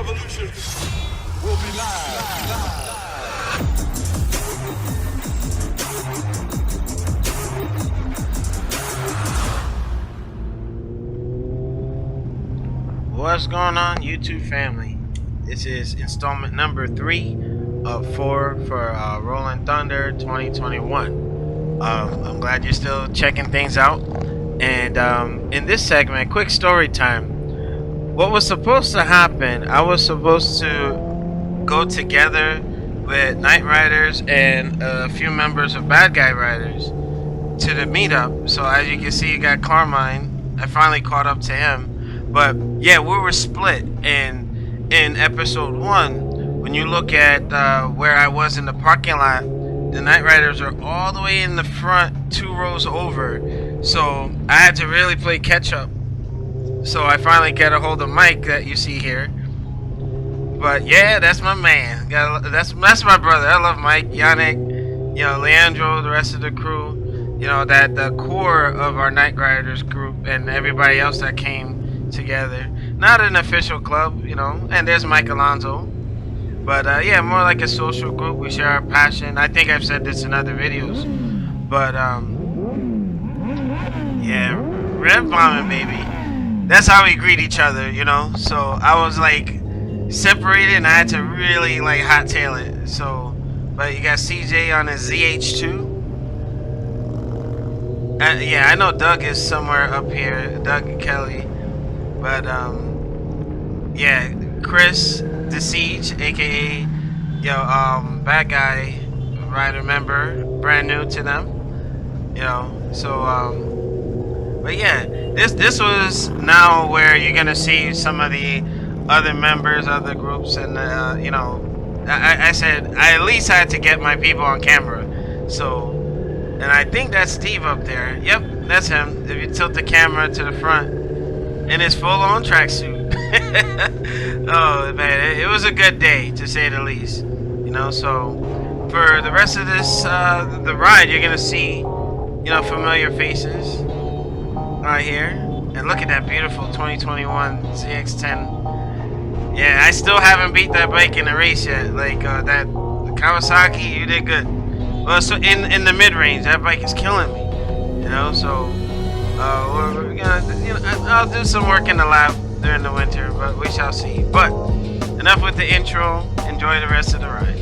revolution will be live. What's going on, YouTube family? This is installment number 3 of 4 for Rolling Thunder 2021. I'm glad you're still checking things out. And in this segment, quick story time. What was supposed to happen, I was supposed to go together with Night RyderZ and a few members of Bad Guy Riders to the meetup. So as you can see, you got Carmine. I finally caught up to him. But yeah, we were split. And in episode 1, when you look at where I was in the parking lot, the Night RyderZ are all the way in the front, 2 rows over. So I had to really play catch up. So I finally get a hold of Mike that you see here. But yeah, that's my man. That's my brother. I love Mike, Yannick, Leandro, the rest of the crew. That the core of our Night RyderZ group and everybody else that came together. Not an official club, and there's Mike Alonso. But yeah, more like a social group. We share our passion. I think I've said this in other videos. But yeah, rev bombing, baby. That's how we greet each other, So I was like separated and I had to really like hot tail it. So, but you got CJ on his ZH2. Yeah, I know Doug is somewhere up here, Doug and Kelly. But yeah, Chris the Siege, aka Bad Guy Rider member, brand new to them. So but yeah, this was now where you're gonna see some of the other members of the groups, and I said I at least had to get my people on camera. So, and I think that's Steve up there. Yep, that's him. If you tilt the camera to the front, in his full-on tracksuit. Oh man, it was a good day to say the least. So for the rest of this the ride, you're gonna see familiar faces right here. And look at that beautiful 2021 ZX10. Yeah, I still haven't beat that bike in a race yet. Like that Kawasaki, you did good. Well, so in the mid-range, that bike is killing me. So we're gonna, I'll do some work in the lab during the winter, but we shall see. But enough with the intro. Enjoy the rest of the ride.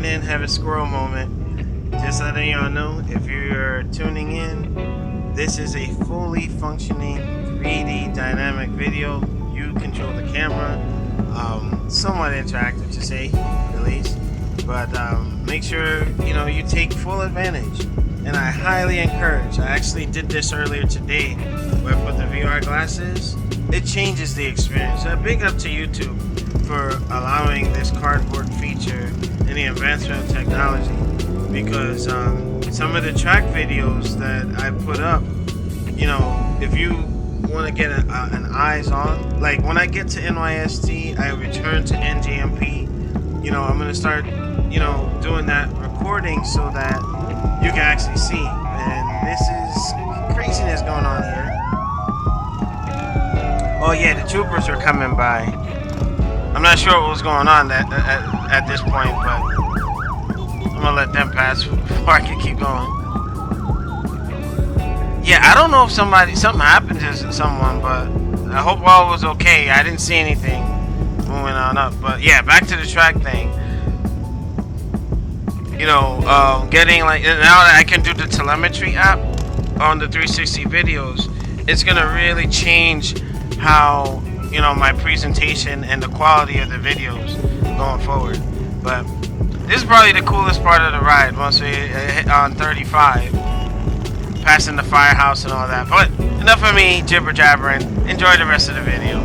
tuning in, have a squirrel moment. Just letting y'all know, if you're tuning in, this is a fully functioning 3D dynamic video. You control the camera, somewhat interactive to say the least. But make sure you take full advantage. And I highly encourage. I actually did this earlier today, where I put the VR glasses. It changes the experience. Big up to YouTube for allowing this cardboard feature and the advancement of technology, because some of the track videos that I put up, if you want to get an eyes on, like when I get to NYST, I return to NJMP. I'm gonna start doing that recording so that you can actually see. And this is craziness going on here. Oh yeah, the troopers are coming by. I'm not sure what was going on at this point, but I'm gonna let them pass before I can keep going. Yeah, I don't know if something happened to someone, but I hope all was okay. I didn't see anything moving on up. But yeah, back to the track thing. Getting now that I can do the telemetry app on the 360 videos, it's gonna really change how my presentation and the quality of the videos going forward. But this is probably the coolest part of the ride once we hit on 35, passing the firehouse and all that. But enough of me jibber jabbering. Enjoy the rest of the video.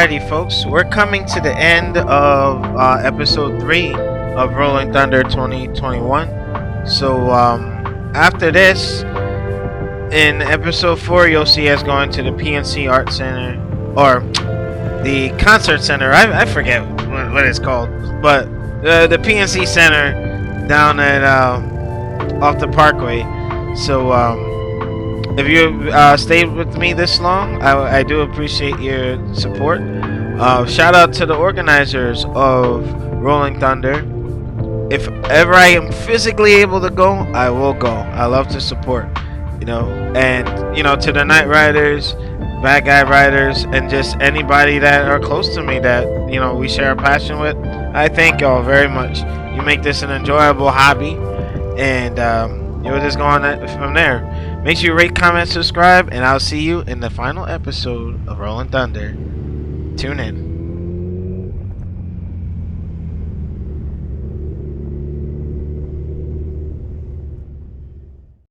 Alrighty, folks, we're coming to the end of episode 3 of Rolling Thunder 2021. So, after this, in episode 4, you'll see us going to the PNC Art Center, or the Concert Center. I forget what it's called, but the PNC Center down at off the Parkway. So, if you stayed with me this long, I do appreciate your support. Shout out to the organizers of Rolling Thunder. If ever I am physically able to go, I will go. I love to support, and to the Night RyderZ, Bad Guy Riders, and just anybody that are close to me that we share a passion with. I thank y'all very much. You make this an enjoyable hobby, and you'll just go on from there. Make sure you rate, comment, subscribe, and I'll see you in the final episode of Rolling Thunder. Tune in.